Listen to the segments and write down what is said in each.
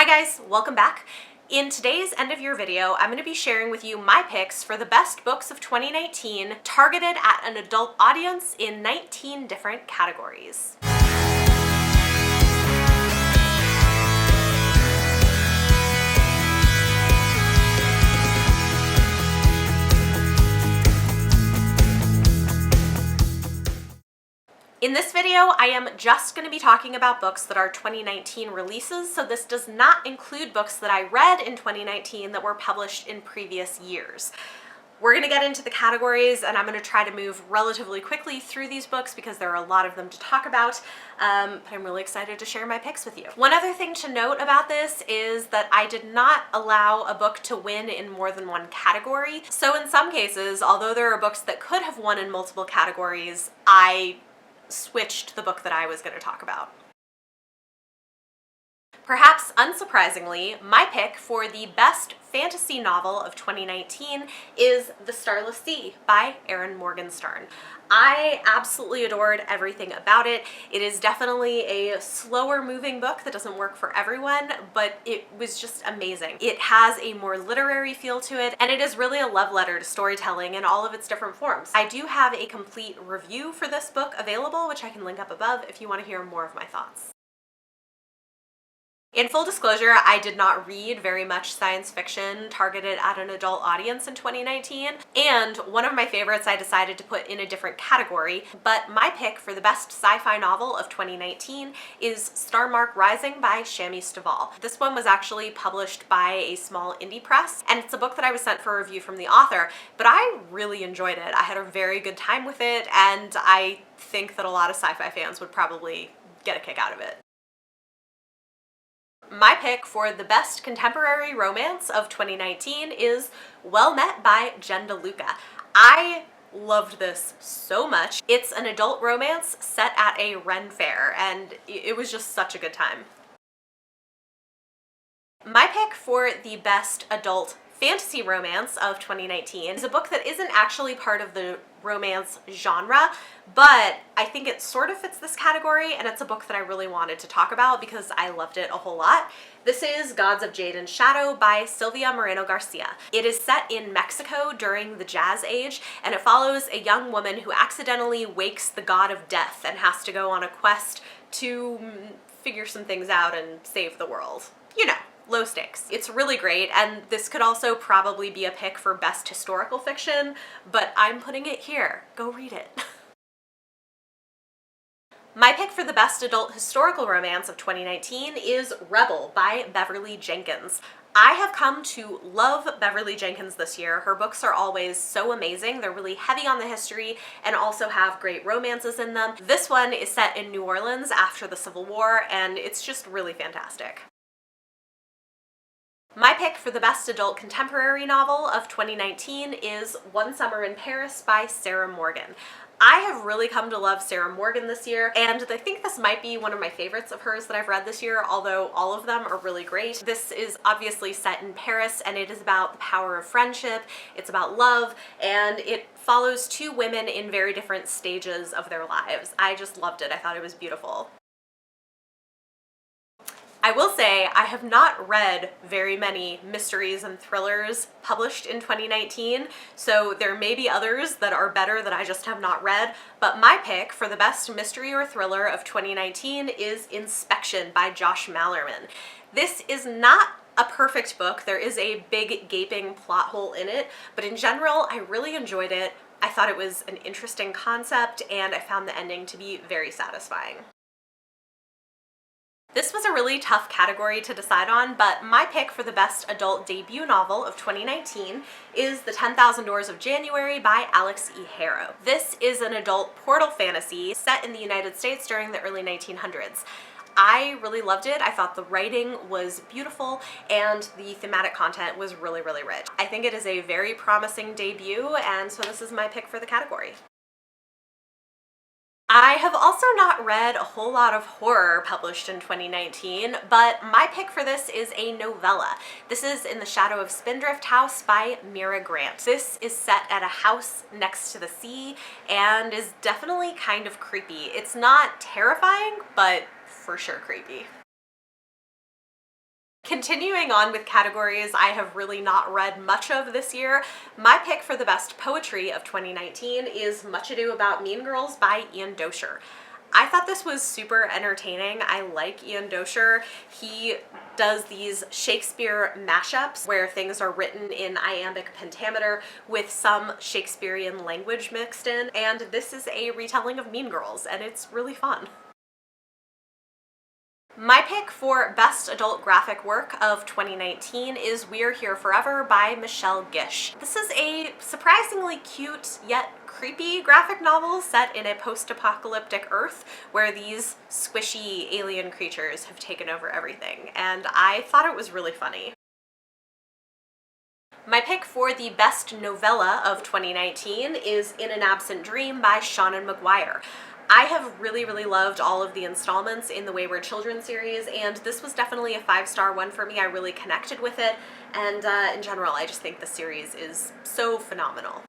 Hi guys, welcome back. In today's end of year video, I'm going to be sharing with you my picks for the best books of 2019 targeted at an adult audience in 19 different categories. In this video, I am just going to be talking about books that are 2019 releases, so this does not include books that I read in 2019 that were published in previous years. We're going to get into the categories, and I'm going to try to move relatively quickly through these books because there are a lot of them to talk about, but I'm really excited to share my picks with you. One other thing to note about this is that I did not allow a book to win in more than one category, so in some cases, although there are books that could have won in multiple categories, I switched the book that I was going to talk about. Perhaps unsurprisingly, my pick for the best fantasy novel of 2019 is The Starless Sea by Erin Morgenstern. I absolutely adored everything about it. It is definitely a slower moving book that doesn't work for everyone, but it was just amazing. It has a more literary feel to it, and it is really a love letter to storytelling in all of its different forms. I do have a complete review for this book available, which I can link up above if you want to hear more of my thoughts. In full disclosure, I did not read very much science fiction targeted at an adult audience in 2019, and one of my favorites I decided to put in a different category, but my pick for the best sci-fi novel of 2019 is Star Marque Rising by Shami Stovall. This one was actually published by a small indie press, and it's a book that I was sent for a review from the author, but I really enjoyed it. I had a very good time with it, and I think that a lot of sci-fi fans would probably get a kick out of it. My pick for the best contemporary romance of 2019 is Well Met by Jen DeLuca. I loved this so much. It's an adult romance set at a Ren fair, and it was just such a good time. My pick for the best adult fantasy romance of 2019 is a book that isn't actually part of the romance genre, but I think it sort of fits this category, and it's a book that I really wanted to talk about because I loved it a whole lot. This is Gods of Jade and Shadow by Silvia Moreno-Garcia. It is set in Mexico during the Jazz Age, and it follows a young woman who accidentally wakes the god of death and has to go on a quest to figure some things out and save the world. You know, low stakes. It's really great, and this could also probably be a pick for best historical fiction, but I'm putting it here. Go read it. My pick for the best adult historical romance of 2019 is Rebel by Beverly Jenkins. I have come to love Beverly Jenkins this year. Her books are always so amazing. They're really heavy on the history and also have great romances in them. This one is set in New Orleans after the Civil War, and it's just really fantastic. My pick for the best adult contemporary novel of 2019 is One Summer in Paris by Sarah Morgan. I have really come to love Sarah Morgan this year, and I think this might be one of my favorites of hers that I've read this year, although all of them are really great. This is obviously set in Paris, and it is about the power of friendship, it's about love, and it follows two women in very different stages of their lives. I just loved it. I thought it was beautiful. I will say I have not read very many mysteries and thrillers published in 2019, so there may be others that are better that I just have not read, but my pick for the best mystery or thriller of 2019 is Inspection by Josh Mallerman. This is not a perfect book. There is a big gaping plot hole in it, but in general, I really enjoyed it. I thought it was an interesting concept, and I found the ending to be very satisfying. This was a really tough category to decide on, but my pick for the best adult debut novel of 2019 is The 10,000 Doors of January by Alix E. Harrow. This is an adult portal fantasy set in the United States during the early 1900s. I really loved it. I thought the writing was beautiful and the thematic content was really, really rich. I think it is a very promising debut, and so this is my pick for the category. I have also not read a whole lot of horror published in 2019, but my pick for this is a novella. This is In the Shadow of Spindrift House by Mira Grant. This is set at a house next to the sea and is definitely kind of creepy. It's not terrifying, but for sure creepy. Continuing on with categories I have really not read much of this year, my pick for the best poetry of 2019 is Much Ado About Mean Girls by Ian Doescher. I thought this was super entertaining. I like Ian Doescher. He does these Shakespeare mashups where things are written in iambic pentameter with some Shakespearean language mixed in, and this is a retelling of Mean Girls, and it's really fun. My pick for Best Adult Graphic Work of 2019 is We're Here Forever by Michelle Gish. This is a surprisingly cute yet creepy graphic novel set in a post-apocalyptic Earth where these squishy alien creatures have taken over everything, and I thought it was really funny. My pick for the best novella of 2019 is In an Absent Dream by Seanan McGuire. I have really loved all of the installments in the Wayward Children series, and this was definitely a 5-star one for me. I really connected with it, and in general, I just think the series is so phenomenal.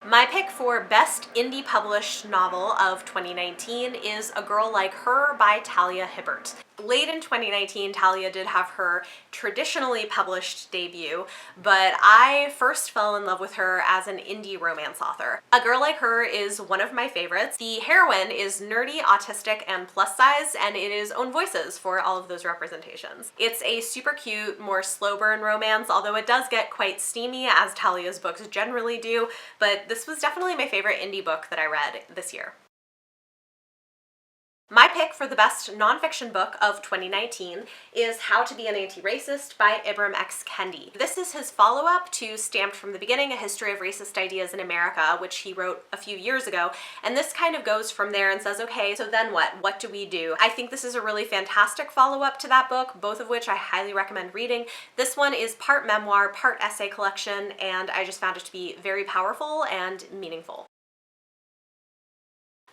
My pick for Best Indie Published Novel of 2019 is A Girl Like Her by Talia Hibbert. Late in 2019, Talia did have her traditionally published debut, but I first fell in love with her as an indie romance author. A Girl Like Her is one of my favorites. The heroine is nerdy, autistic, and plus size, and it is own voices for all of those representations. It's a super cute, more slow burn romance, although it does get quite steamy, as Talia's books generally do, but this was definitely my favorite indie book that I read this year. My pick for the best nonfiction book of 2019 is How to Be an Anti-Racist by Ibram X. Kendi. This is his follow-up to Stamped from the Beginning, A History of Racist Ideas in America, which he wrote a few years ago, and this kind of goes from there and says, okay, so then what? What do we do? I think this is a really fantastic follow-up to that book, both of which I highly recommend reading. This one is part memoir, part essay collection, and I just found it to be very powerful and meaningful.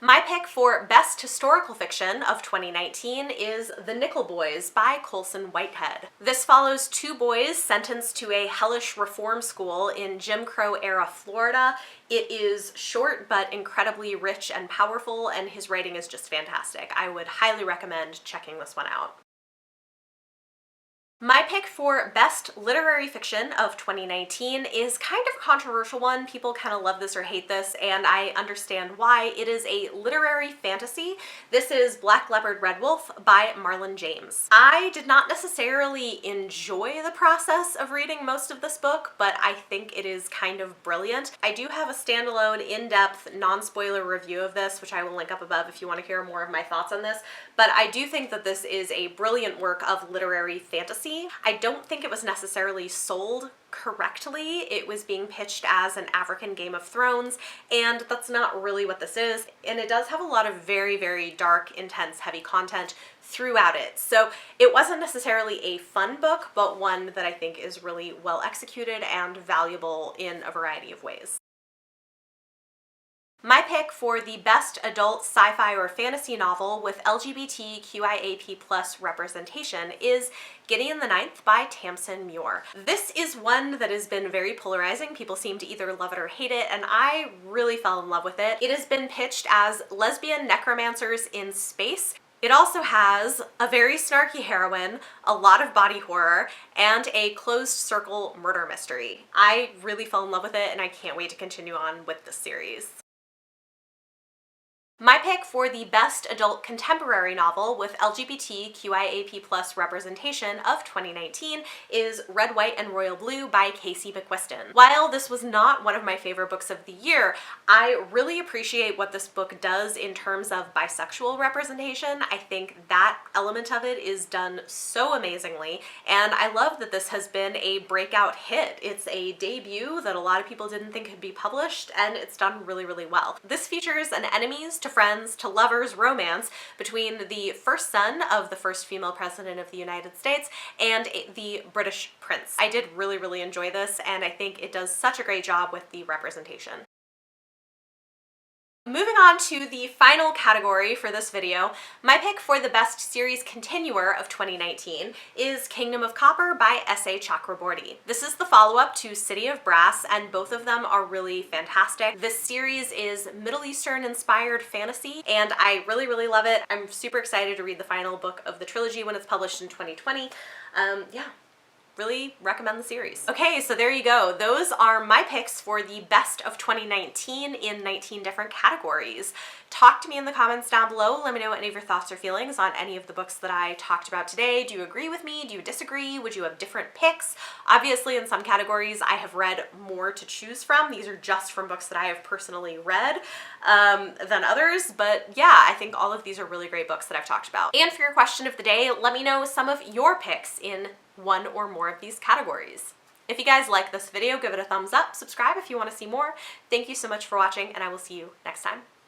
My pick for Best Historical Fiction of 2019 is The Nickel Boys by Colson Whitehead. This follows two boys sentenced to a hellish reform school in Jim Crow-era Florida. It is short but incredibly rich and powerful, and his writing is just fantastic. I would highly recommend checking this one out. My pick for Best Literary Fiction of 2019 is kind of a controversial one. People kind of love this or hate this, and I understand why. It is a literary fantasy. This is Black Leopard Red Wolf by Marlon James. I did not necessarily enjoy the process of reading most of this book, but I think it is kind of brilliant. I do have a standalone, in-depth, non-spoiler review of this, which I will link up above if you want to hear more of my thoughts on this, but I do think that this is a brilliant work of literary fantasy. I don't think it was necessarily sold correctly. It was being pitched as an African Game of Thrones, and that's not really what this is. And it does have a lot of very dark, intense, heavy content throughout it. So it wasn't necessarily a fun book, but one that I think is really well executed and valuable in a variety of ways. My pick for the best adult sci-fi or fantasy novel with LGBTQIAP+ representation is Gideon the Ninth by Tamsin Muir. This is one that has been very polarizing. People seem to either love it or hate it, and I really fell in love with it. It has been pitched as lesbian necromancers in space. It also has a very snarky heroine, a lot of body horror, and a closed circle murder mystery. I really fell in love with it, and I can't wait to continue on with this series. My pick for the best adult contemporary novel with LGBTQIAP+ representation of 2019 is Red, White, and Royal Blue by Casey McQuiston. While this was not one of my favorite books of the year, I really appreciate what this book does in terms of bisexual representation. I think that element of it is done so amazingly, and I love that this has been a breakout hit. It's a debut that a lot of people didn't think could be published, and it's done really well. This features an enemies to friends to lovers romance between the first son of the first female president of the United States and the British prince. I did really enjoy this, and I think it does such a great job with the representation. Moving on to the final category for this video, my pick for the best series continuer of 2019 is Kingdom of Copper by S.A. Chakraborty. This is the follow-up to City of Brass, and both of them are really fantastic. This series is Middle Eastern inspired fantasy, and I really, really love it. I'm super excited to read the final book of the trilogy when it's published in 2020. Yeah. Really recommend the series. Okay, so there you go. Those are my picks for the best of 2019 in 19 different categories. Talk to me in the comments down below. Let me know any of your thoughts or feelings on any of the books that I talked about today. Do you agree with me? Do you disagree? Would you have different picks? Obviously, in some categories, I have read more to choose from. These are just from books that I have personally read than others, but yeah, I think all of these are really great books that I've talked about. And for your question of the day, let me know some of your picks in one or more of these categories. If you guys like this video, give it a thumbs up, subscribe if you want to see more. Thank you so much for watching, and I will see you next time.